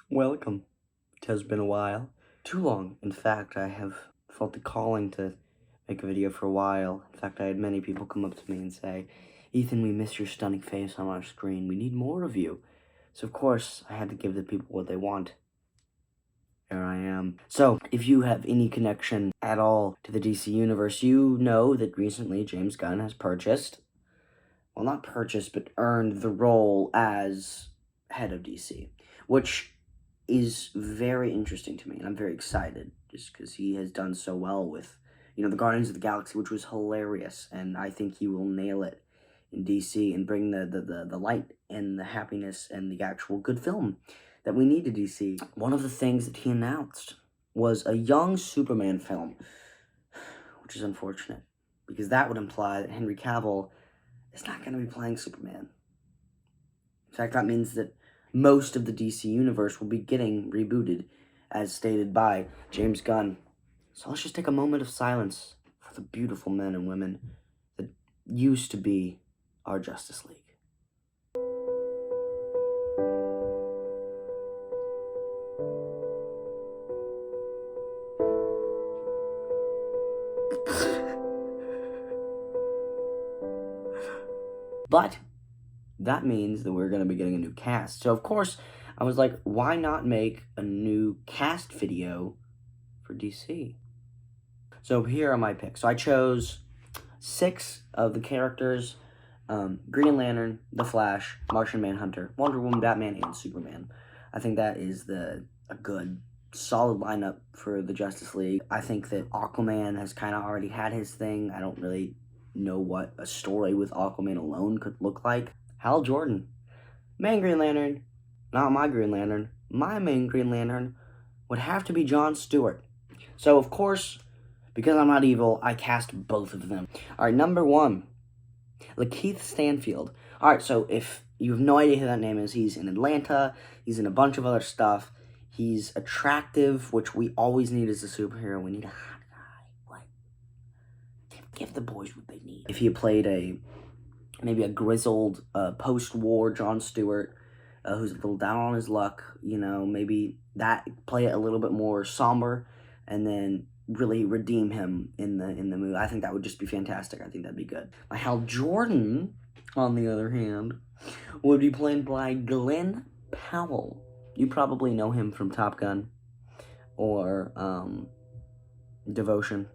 Welcome. It has been a while. Too long. In fact, I have felt the calling to make a video for a while. In fact, I had many people come up to me and say, Ethan, we miss your stunning face on our screen. We need more of you. So, of course, I had to give the people what they want. Here I am. So, if you have any connection at all to the DC Universe, you know that recently James Gunn has purchased, well, not purchased, but earned the role as head of DC, which is very interesting to me, and I'm very excited just because he has done so well with, the Guardians of the Galaxy, which was hilarious, and I think he will nail it in DC and bring the light and the happiness and the actual good film that we need to DC. One of the things that he announced was a young Superman film, which is unfortunate, because that would imply that Henry Cavill is not going to be playing Superman. In fact, that means that most of the DC universe will be getting rebooted, as stated by James Gunn. So let's just take a moment of silence for the beautiful men and women that used to be our Justice League. But that means that we're going to be getting a new cast. So, of course, I was like, why not make a new cast video for DC? So here are my picks. So I chose 6 of the characters: Green Lantern, The Flash, Martian Manhunter, Wonder Woman, Batman, and Superman. I think that is a good, solid lineup for the Justice League. I think that Aquaman has kind of already had his thing. I don't really know what a story with Aquaman alone could look like. Hal Jordan, main Green Lantern, not my Green Lantern. My main Green Lantern would have to be John Stewart. So, of course, because I'm not evil, I cast both of them. All right, number 1, Lakeith Stanfield. All right, so if you have no idea who that name is, he's in Atlanta. He's in a bunch of other stuff. He's attractive, which we always need as a superhero. We need a hot guy. Like, give the boys what they need. If he played maybe a grizzled post-war John Stewart, who's a little down on his luck, maybe play it a little bit more somber, and then really redeem him in the movie. I think that would just be fantastic. I think that'd be good. Hal Jordan, on the other hand, would be played by Glenn Powell. You probably know him from Top Gun or Devotion.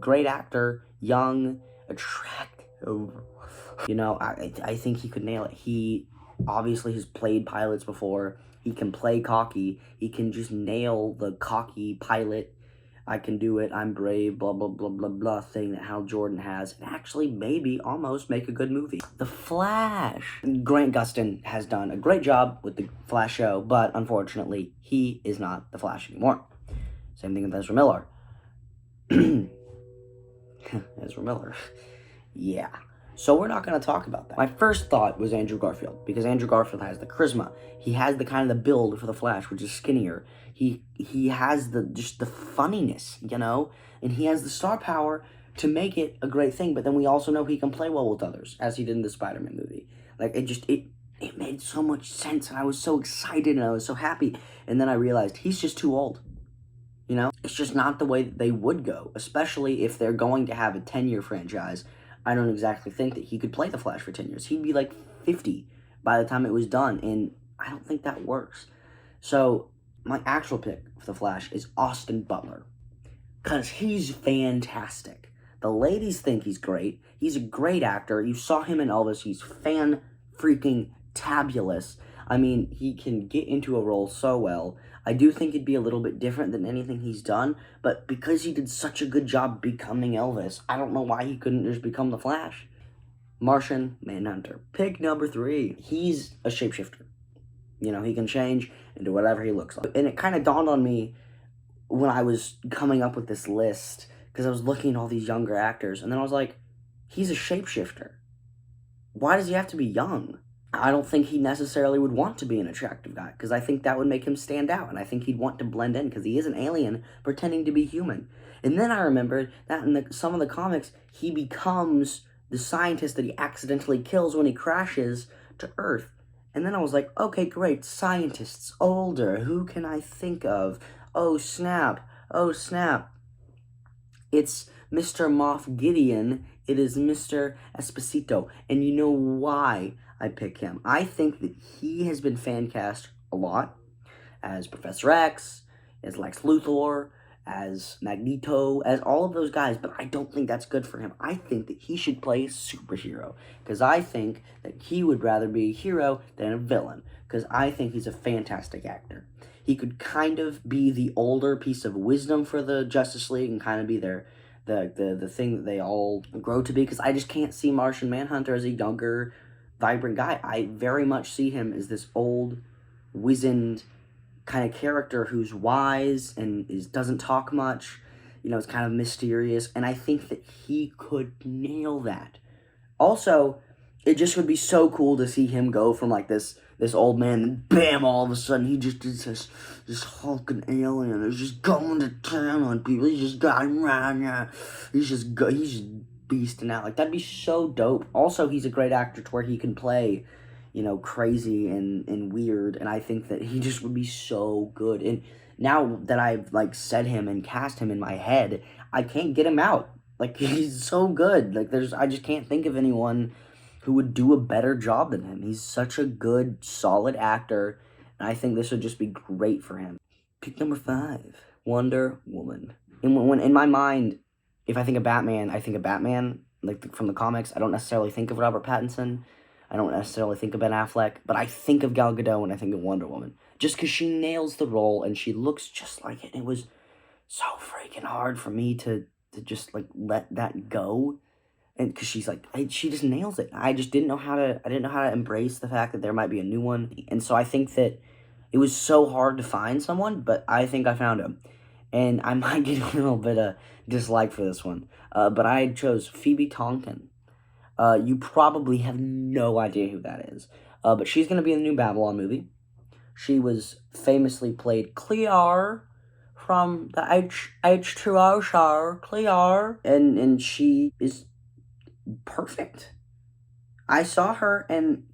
Great actor, young, attractive. I think he could nail it. He obviously has played pilots before. He can play cocky. He can just nail the cocky pilot, I can do it, I'm brave, blah, blah, blah, blah, blah thing that Hal Jordan has, and actually maybe almost make a good movie. The Flash. Grant Gustin has done a great job with the Flash show, but unfortunately, he is not the Flash anymore. Same thing with Ezra Miller. Ezra Miller. Yeah. So we're not going to talk about that. My first thought was Andrew Garfield, because Andrew Garfield has the charisma. He has the kind of the build for the Flash, which is skinnier. He has just the funniness, and he has the star power to make it a great thing. But then we also know he can play well with others, as he did in the Spider-Man movie. Like, it made so much sense, and I was so excited, and I was so happy. And then I realized he's just too old. It's just not the way that they would go, especially if they're going to have a 10-year franchise. I don't exactly think that he could play the Flash for 10 years. He'd be like 50 by the time it was done, and I don't think that works. So my actual pick for the Flash is Austin Butler, because he's fantastic. The ladies think he's great. He's a great actor. You saw him in Elvis. He's fan-freaking-tabulous. I mean, he can get into a role so well. I do think it'd be a little bit different than anything he's done, but because he did such a good job becoming Elvis, I don't know why he couldn't just become the Flash. Martian Manhunter. Pick number 3. He's a shapeshifter. He can change into whatever he looks like. And it kind of dawned on me when I was coming up with this list, because I was looking at all these younger actors, and then I was like, he's a shapeshifter. Why does he have to be young? I don't think he necessarily would want to be an attractive guy, because I think that would make him stand out, and I think he'd want to blend in, because he is an alien pretending to be human. And then I remembered that in some of the comics, he becomes the scientist that he accidentally kills when he crashes to Earth. And then I was like, okay, great, scientists, older, who can I think of? Oh, snap, oh, snap. It's Mr. Moff Gideon. It is Mr. Esposito. And you know why I pick him? I think that he has been fan cast a lot as Professor X, as Lex Luthor, as Magneto, as all of those guys, but I don't think that's good for him. I think that he should play a superhero, because I think that he would rather be a hero than a villain, because I think he's a fantastic actor. He could kind of be the older piece of wisdom for the Justice League and kind of be the thing that they all grow to be, because I just can't see Martian Manhunter as a younger, vibrant guy. I very much see him as this old, wizened kind of character who's wise and doesn't talk much, is kind of mysterious, and I think that he could nail that. Also, it just would be so cool to see him go from like this old man, and bam, all of a sudden he just is this hulking alien who's just going to town on people. He's just going around, yeah. He's just beasting out. Like, that'd be so dope. Also, he's a great actor to where he can play, crazy and weird, and I think that he just would be so good. And now that I've like said him and cast him in my head, I can't get him out. Like, he's so good. Like, I just can't think of anyone who would do a better job than him. He's such a good, solid actor, and I think this would just be great for him. Pick number 5, Wonder Woman. In my mind, if I think of Batman, I think of Batman, like from the comics. I don't necessarily think of Robert Pattinson. I don't necessarily think of Ben Affleck, but I think of Gal Gadot when I think of Wonder Woman. Just because she nails the role and she looks just like it. It was so freaking hard for me to just like let that go, and because she's like, she just nails it. I didn't know how to embrace the fact that there might be a new one, and so I think that it was so hard to find someone, but I think I found him, and I might get a little bit of dislike for this one, but I chose Phoebe Tonkin. You probably have no idea who that is, but she's gonna be in the new Babylon movie. She was famously played Clear from the H2O show, Clear, and she is perfect. I saw her and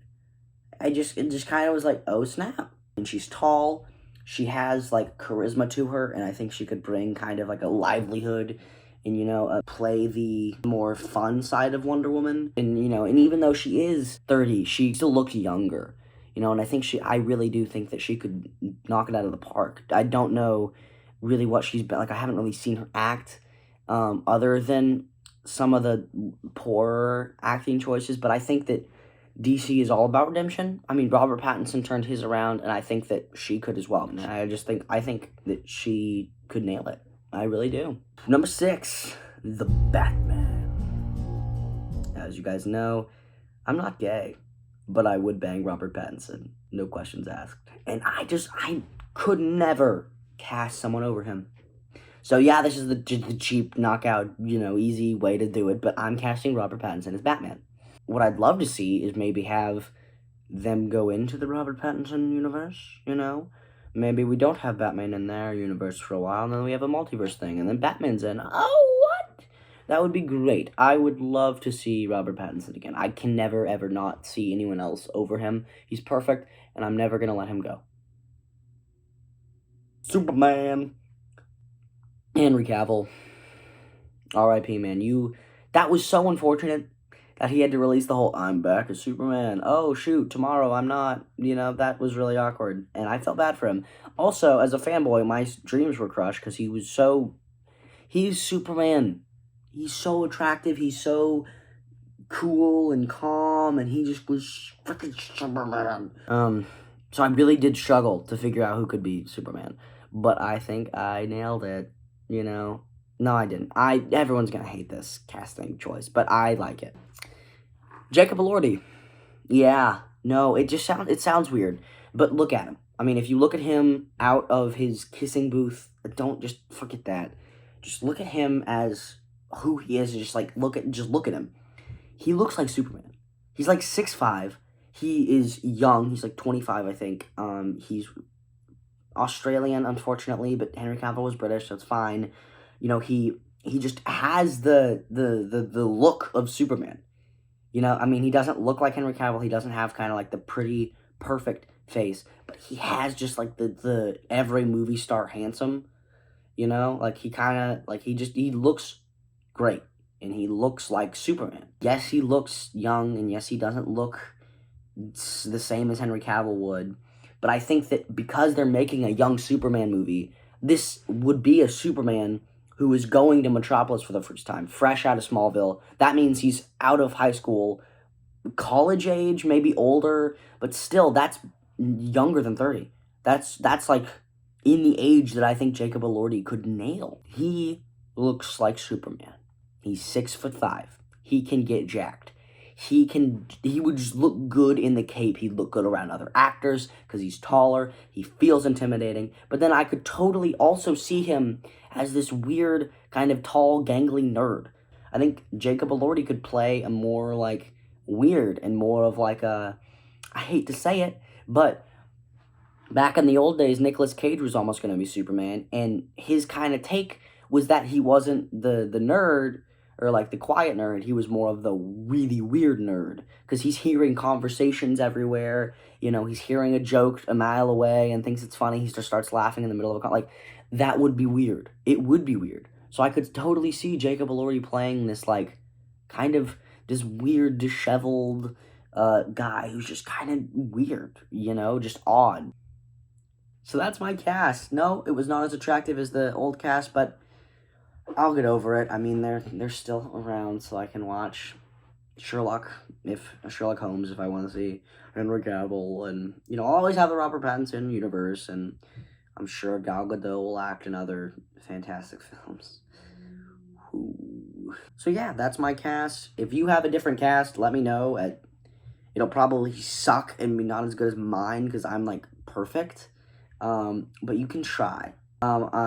it just kind of was like, oh snap. And she's tall, she has like charisma to her, and I think she could bring kind of like a livelihood and play the more fun side of Wonder Woman. And and even though she is 30, she still looks younger. And I really do think that she could knock it out of the park. I don't know really what she's been like. I haven't really seen her act, other than some of the poor acting choices, but I think that DC is all about redemption. I mean, Robert Pattinson turned his around, and I think that she could as well. And I think that she could nail it. I really do. Number 6, The Batman. As you guys know, I'm not gay, but I would bang Robert Pattinson. No questions asked. And I could never cast someone over him. So yeah, this is the cheap knockout, easy way to do it, but I'm casting Robert Pattinson as Batman. What I'd love to see is maybe have them go into the Robert Pattinson universe, Maybe we don't have Batman in their universe for a while, and then we have a multiverse thing, and then Batman's in. Oh, what? That would be great. I would love to see Robert Pattinson again. I can never, ever not see anyone else over him. He's perfect, and I'm never going to let him go. Superman. Henry Cavill. R.I.P., man. That was so unfortunate that he had to release the whole, I'm back as Superman. Oh, shoot, tomorrow I'm not. That was really awkward, and I felt bad for him. Also, as a fanboy, my dreams were crushed because he's Superman. He's so attractive. He's so cool and calm, and he just was freaking Superman. So I really did struggle to figure out who could be Superman, but I think I nailed it, No, I didn't. Everyone's gonna hate this casting choice, but I like it. Jacob Elordi. Yeah, no, it sounds weird, but look at him. I mean, if you look at him out of his kissing booth, don't just forget that. Just look at him as who he is, and just look at him. He looks like Superman. He's like 6'5". He is young. He's like 25, I think. He's Australian, unfortunately, but Henry Cavill was British, so it's fine. He just has the look of Superman. He doesn't look like Henry Cavill. He doesn't have kind of like the pretty, perfect face, but he has just like the every movie star handsome, you know, like he kind of like he looks great, and he looks like Superman. Yes, he looks young, and yes, he doesn't look the same as Henry Cavill would, but I think that because they're making a young Superman movie, this would be a Superman who is going to Metropolis for the first time, fresh out of Smallville. That means he's out of high school, college age, maybe older, but still, that's younger than 30. That's like in the age that I think Jacob Elordi could nail. He looks like Superman. He's 6'5". He can get jacked. He would just look good in the cape. He'd look good around other actors because he's taller. He feels intimidating. But then I could totally also see him as this weird kind of tall, gangly nerd. I think Jacob Elordi could play a more like weird and more of like a, I hate to say it, but back in the old days, Nicolas Cage was almost going to be Superman, and his kind of take was that he wasn't the nerd, or like the quiet nerd. He was more of the really weird nerd, because he's hearing conversations everywhere, you know, he's hearing a joke a mile away and thinks it's funny. He just starts laughing in the middle of a like, that would be weird. It would be weird. So I could totally see Jacob Elordi playing this like kind of this weird, disheveled guy who's just kind of weird, you know, just odd. So that's my cast. No, it was not as attractive as the old cast, but I'll get over it. I mean, they're still around, so I can watch Sherlock Holmes if I want to see Henry Cavill, and you know, I'll always have the Robert Pattinson universe, and I'm sure Gal Gadot will act in other fantastic films. Ooh. So yeah, that's my cast. If you have a different cast, let me know. It'll probably suck and be not as good as mine because I'm like perfect. But you can try.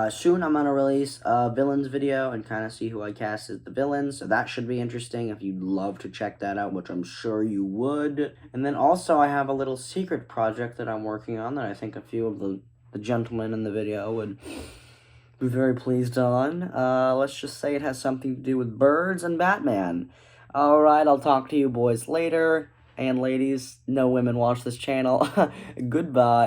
Soon I'm gonna release a villains video and kind of see who I cast as the villains, so that should be interesting if you'd love to check that out, which I'm sure you would. And then also I have a little secret project that I'm working on that I think a few of the gentlemen in the video would be very pleased on. Let's just say it has something to do with birds and Batman. Alright, I'll talk to you boys later, and ladies, no women watch this channel. Goodbye.